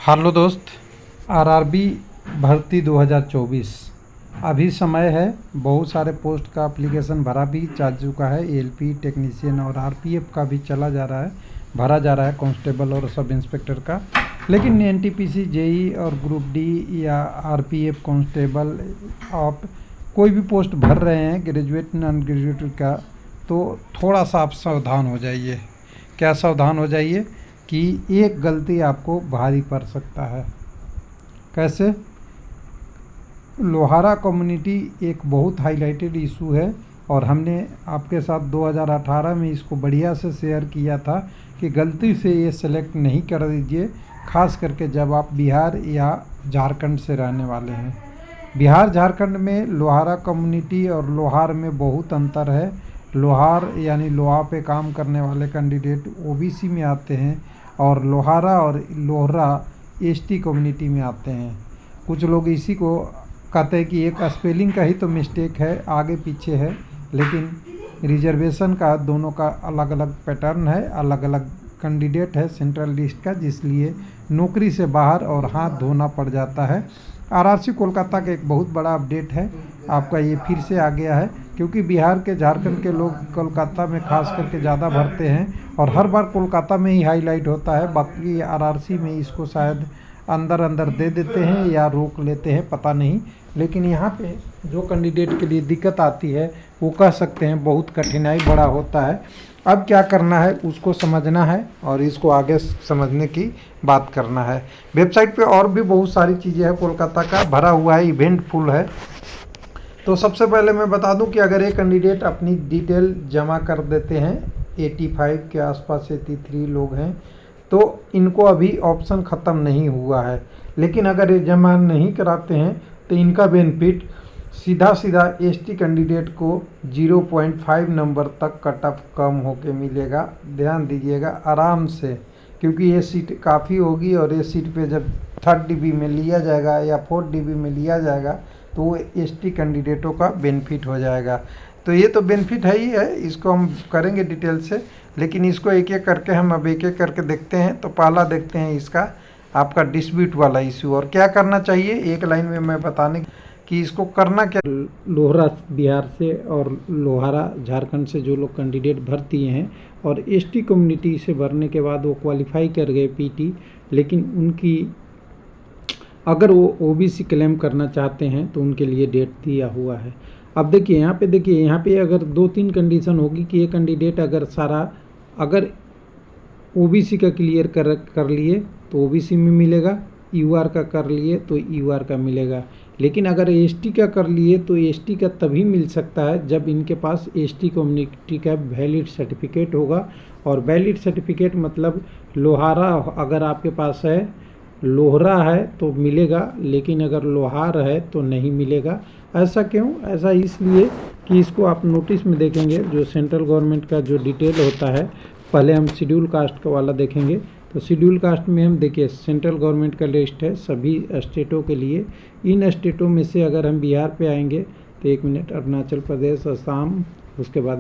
Hello दोस्त, RRB भर्ती 2024 अभी समय है। बहुत सारे पोस्ट का एप्लीकेशन भरा भी जा चुका है। एएलपी टेक्नीशियन और आरपीएफ का भी भरा जा रहा है, कांस्टेबल और सब इंस्पेक्टर का। लेकिन एनटीपीसी, जेई और ग्रुप डी या आरपीएफ कांस्टेबल, आप कोई भी पोस्ट भर रहे हैं, ग्रेजुएट नॉन ग्रेजुएट का, तो थोड़ा सा आप सावधान हो जाइए। क्या सावधान हो जाइए कि एक गलती आपको भारी पड़ सकता है। कैसे? लोहारा कम्युनिटी एक बहुत हाईलाइटेड इशू है और हमने आपके साथ 2018 में इसको बढ़िया से शेयर किया था कि गलती से ये सेलेक्ट नहीं कर दीजिए, खास करके जब आप बिहार या झारखंड से रहने वाले हैं। बिहार झारखंड में लोहारा कम्युनिटी और लोहार में बहुत अंतर है। लोहार यानी लोहा पे काम करने वाले कैंडिडेट ओबीसी में आते हैं और लोहारा और लोहरा एसटी कम्युनिटी में आते हैं। कुछ लोग इसी को कहते हैं कि एक स्पेलिंग का ही तो मिस्टेक है, आगे पीछे है, लेकिन रिजर्वेशन का दोनों का अलग अलग पैटर्न है, अलग अलग कैंडिडेट है सेंट्रल लिस्ट का, जिसलिए नौकरी से बाहर और हाथ धोना पड़ जाता है। आरआरसी कोलकाता का एक बहुत बड़ा अपडेट है आपका, ये फिर से आ गया है, क्योंकि बिहार के झारखंड के लोग कोलकाता में खास करके ज़्यादा भरते हैं और हर बार कोलकाता में ही हाईलाइट होता है। बाकी आरआरसी में इसको शायद अंदर दे देते हैं या रोक लेते हैं, पता नहीं। लेकिन यहाँ पे जो कैंडिडेट के लिए दिक्कत आती है वो कह सकते हैं बहुत कठिनाई बड़ा होता है। अब क्या करना है उसको समझना है और इसको आगे समझने की बात करना है। वेबसाइट पे और भी बहुत सारी चीज़ें हैं, कोलकाता का भरा हुआ है, इवेंट फुल है। तो सबसे पहले मैं बता दूं कि अगर एक कैंडिडेट अपनी डिटेल जमा कर देते हैं, 85 के आसपास 83 लोग हैं, तो इनको अभी ऑप्शन ख़त्म नहीं हुआ है। लेकिन अगर ये जमा नहीं कराते हैं तो इनका बेनिफिट सीधा एसटी कैंडिडेट को 0.5 नंबर तक कट ऑफ कम होके मिलेगा। ध्यान दीजिएगा आराम से, क्योंकि ये सीट काफ़ी होगी और ये सीट पे जब 3rd DB में लिया जाएगा या 4th DB में लिया जाएगा तो वो एसटी कैंडिडेटों का बेनिफिट हो जाएगा। तो ये तो बेनिफिट है ही है, इसको हम करेंगे डिटेल से, लेकिन इसको एक एक करके हम अब एक एक करके देखते हैं। तो पहला देखते हैं इसका आपका डिस्प्यूट वाला इशू और क्या करना चाहिए। एक लाइन में मैं बताने कि इसको करना क्या। लोहरा बिहार से और लोहारा झारखंड से जो लोग कैंडिडेट भर्ती हैं और एसटी कम्युनिटी से भरने के बाद वो क्वालिफाई कर गए पीटी, लेकिन उनकी अगर वो ओबीसी क्लेम करना चाहते हैं तो उनके लिए डेट दिया हुआ है। अब देखिए यहाँ पे अगर 2-3 कंडीशन होगी कि ये कैंडिडेट अगर ओबीसी का क्लियर कर लिए तो ओबीसी में मिलेगा, यूआर का कर लिए तो यूआर का मिलेगा। लेकिन अगर एसटी का कर लिए तो एसटी का तभी मिल सकता है जब इनके पास एसटी कम्युनिटी का वैलिड सर्टिफिकेट होगा। और वैलिड सर्टिफिकेट मतलब लोहारा अगर आपके पास है, लोहरा है तो मिलेगा, लेकिन अगर लोहार है तो नहीं मिलेगा। ऐसा क्यों? ऐसा इसलिए कि इसको आप नोटिस में देखेंगे, जो सेंट्रल गवर्नमेंट का जो डिटेल होता है। पहले हम शेड्यूल कास्ट का वाला देखेंगे, तो शेड्यूल कास्ट में हम देखिए सेंट्रल गवर्नमेंट का लिस्ट है सभी स्टेटों के लिए। इन स्टेटों में से अगर हम बिहार पे आएंगे तो 1 मिनट, अरुणाचल प्रदेश, असम, उसके बाद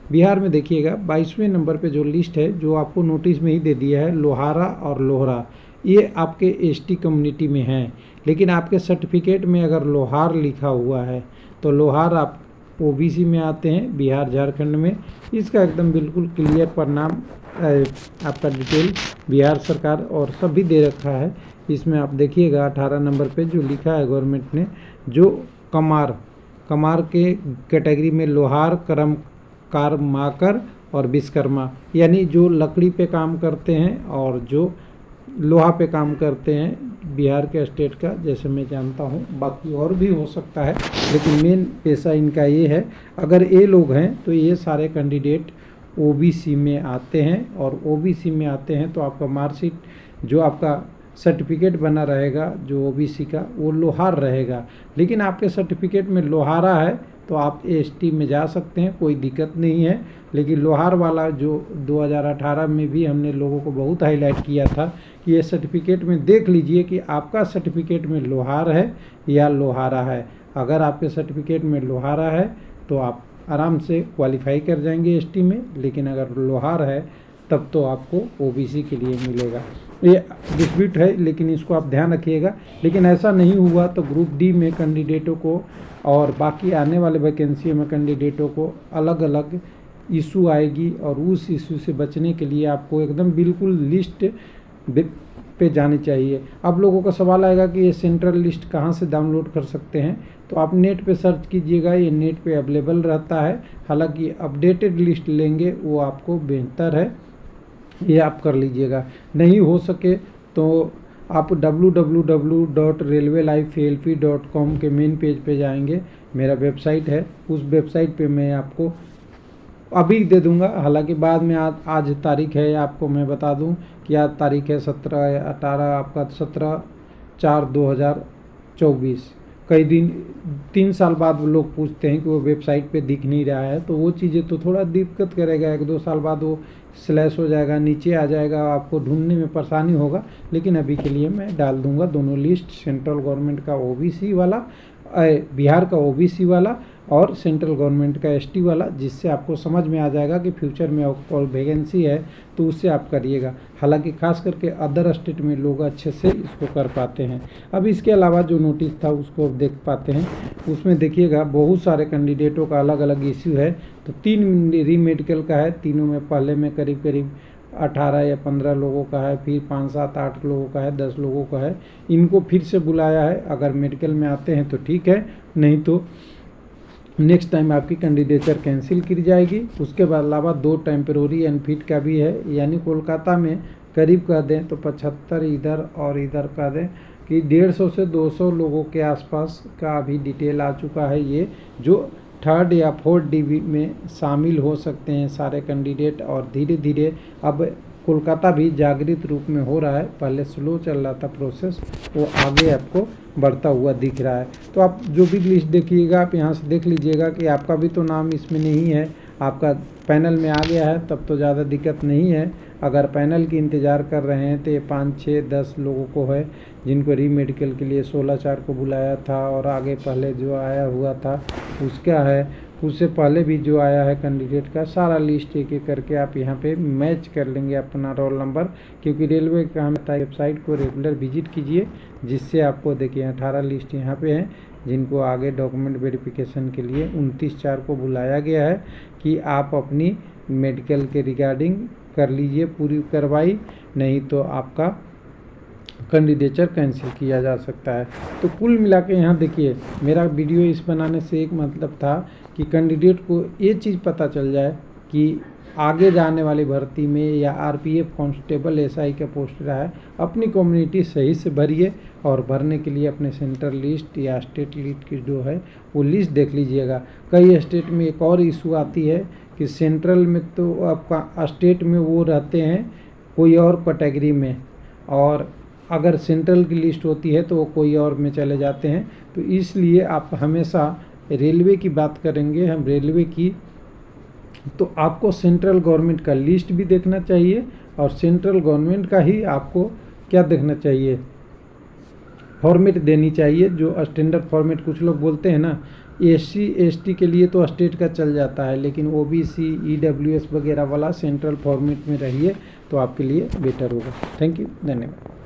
बिहार में देखिएगा 22वें नंबर पे जो लिस्ट है, जो आपको नोटिस में ही दे दिया है, लोहारा और लोहरा, ये आपके एसटी कम्युनिटी में हैं। लेकिन आपके सर्टिफिकेट में अगर लोहार लिखा हुआ है तो लोहार आप ओबीसी में आते हैं बिहार झारखंड में। इसका एकदम बिल्कुल क्लियर परिणाम आपका डिटेल बिहार सरकार और सभी दे रखा है। इसमें आप देखिएगा 18 नंबर पे जो लिखा है गवर्नमेंट ने, जो कमार के कैटेगरी में लोहार, कर्मकार, माकर और विश्वकर्मा, यानी जो लकड़ी पे काम करते हैं और जो लोहा पे काम करते हैं बिहार के स्टेट का, जैसे मैं जानता हूँ, बाकी और भी हो सकता है, लेकिन मेन पेशा इनका ये है। अगर ये लोग हैं तो ये सारे कैंडिडेट ओबीसी में आते हैं और ओबीसी में आते हैं तो आपका मार्कशीट, जो आपका सर्टिफिकेट बना रहेगा जो ओबीसी का, वो लोहार रहेगा। लेकिन आपके सर्टिफिकेट में लोहारा है तो आप एसटी में जा सकते हैं, कोई दिक्कत नहीं है। लेकिन लोहार वाला जो 2018 में भी हमने लोगों को बहुत हाईलाइट किया था कि ये सर्टिफिकेट में देख लीजिए कि आपका सर्टिफिकेट में लोहार है या लोहारा है। अगर आपके सर्टिफिकेट में लोहारा है तो आप आराम से क्वालिफाई कर जाएंगे एसटी में, लेकिन अगर लोहार है तब तो आपको ओबीसी के लिए मिलेगा। ये डिस्प्यूट है, लेकिन इसको आप ध्यान रखिएगा। लेकिन ऐसा नहीं हुआ तो ग्रुप डी में कैंडिडेटों को और बाकी आने वाले वैकेंसी में कैंडिडेटों को अलग अलग इशू आएगी, और उस इशू से बचने के लिए आपको एकदम बिल्कुल लिस्ट पे जानी चाहिए। अब लोगों का सवाल आएगा कि ये सेंट्रल लिस्ट कहाँ से डाउनलोड कर सकते हैं, तो आप नेट पे सर्च कीजिएगा, ये नेट पे अवेलेबल रहता है। हालांकि अपडेटेड लिस्ट लेंगे वो आपको बेहतर है, ये आप कर लीजिएगा। नहीं हो सके तो आप www.railwaylifealp.com के मेन पेज पे जाएंगे, मेरा वेबसाइट है, उस वेबसाइट पे मैं आपको अभी दे दूंगा। हालांकि बाद में आज तारीख है, आपको मैं बता दूं कि आज तारीख है 17/18 आपका 17/4/2024। कई दिन 3 साल बाद लोग पूछते हैं कि वो वेबसाइट पे दिख नहीं रहा है, तो वो चीज़ें तो थोड़ा दिक्कत करेगा। 1-2 साल बाद वो स्लैश हो जाएगा, नीचे आ जाएगा, आपको ढूंढने में परेशानी होगा। लेकिन अभी के लिए मैं डाल दूंगा दोनों लिस्ट, सेंट्रल गवर्नमेंट का ओबीसी वाला, बिहार का ओबीसी वाला और सेंट्रल गवर्नमेंट का एसटी वाला, जिससे आपको समझ में आ जाएगा कि फ्यूचर में और वैकेंसी है तो उससे आप करिएगा। हालांकि खास करके अदर स्टेट में लोग अच्छे से इसको कर पाते हैं। अब इसके अलावा जो नोटिस था उसको अब देख पाते हैं, उसमें देखिएगा बहुत सारे कैंडिडेटों का अलग अलग इश्यू है। तो 3 री मेडिकल का है, तीनों में पहले में करीब करीब 18 या 15 लोगों का है, फिर 5, 7, 8 लोगों का है, 10 लोगों का है। इनको फिर से बुलाया है, अगर मेडिकल में आते हैं तो ठीक है, नहीं तो नेक्स्ट टाइम आपकी कैंडिडेचर कैंसिल की जाएगी। उसके बाद अलावा 2 टेम्परोरी अनफिट का भी है, यानी कोलकाता में करीब कर दें तो 75 इधर और इधर कर दें कि 150 से 200 लोगों के आसपास का अभी डिटेल आ चुका है। ये जो 3rd या 4th DB में शामिल हो सकते हैं सारे कैंडिडेट, और धीरे धीरे अब कोलकाता भी जागृत रूप में हो रहा है। पहले स्लो चल रहा था प्रोसेस, वो आगे आपको बढ़ता हुआ दिख रहा है। तो आप जो भी लिस्ट देखिएगा, आप यहाँ से देख लीजिएगा कि आपका भी तो नाम इसमें नहीं है, आपका पैनल में आ गया है तब तो ज़्यादा दिक्कत नहीं है। अगर पैनल की इंतज़ार कर रहे हैं तो ये 5, 6, 10 लोगों को है जिनको री मेडिकल के लिए 16/4 को बुलाया था, और आगे पहले जो आया हुआ था उसका है, उससे पहले भी जो आया है कैंडिडेट का सारा लिस्ट एक एक करके आप यहाँ पे मैच कर लेंगे अपना रोल नंबर। क्योंकि रेलवे का हमें वेबसाइट को रेगुलर विजिट कीजिए, जिससे आपको देखिए 18 लिस्ट यहाँ पे हैं जिनको आगे डॉक्यूमेंट वेरिफिकेशन के लिए 29/4 को बुलाया गया है कि आप अपनी मेडिकल के रिगार्डिंग कर लीजिए पूरी कार्रवाई, नहीं तो आपका कैंडिडेचर कैंसिल किया जा सकता है। तो कुल मिला के यहाँ देखिए, मेरा वीडियो इस बनाने से एक मतलब था कि कैंडिडेट को ये चीज़ पता चल जाए कि आगे जाने वाली भर्ती में या आरपीएफ कांस्टेबल एसआई का पोस्ट रहा है, अपनी कम्युनिटी सही से भरिए, और भरने के लिए अपने सेंट्रल लिस्ट या स्टेट लिस्ट की जो है वो लिस्ट देख लीजिएगा। कई स्टेट में एक और इशू आती है कि सेंट्रल में तो आपका स्टेट में वो रहते हैं कोई और कैटेगरी में, और अगर सेंट्रल की लिस्ट होती है तो वो कोई और में चले जाते हैं। तो इसलिए आप हमेशा रेलवे की बात करेंगे हम रेलवे की, तो आपको सेंट्रल गवर्नमेंट का लिस्ट भी देखना चाहिए, और सेंट्रल गवर्नमेंट का ही आपको क्या देखना चाहिए, फॉर्मेट देनी चाहिए, जो स्टैंडर्ड फॉर्मेट कुछ लोग बोलते हैं ना। SC ST के लिए तो स्टेट का चल जाता है, लेकिन OBC EWS वगैरह वाला सेंट्रल फॉर्मेट में रहिए तो आपके लिए बेटर होगा। थैंक यू, धन्यवाद।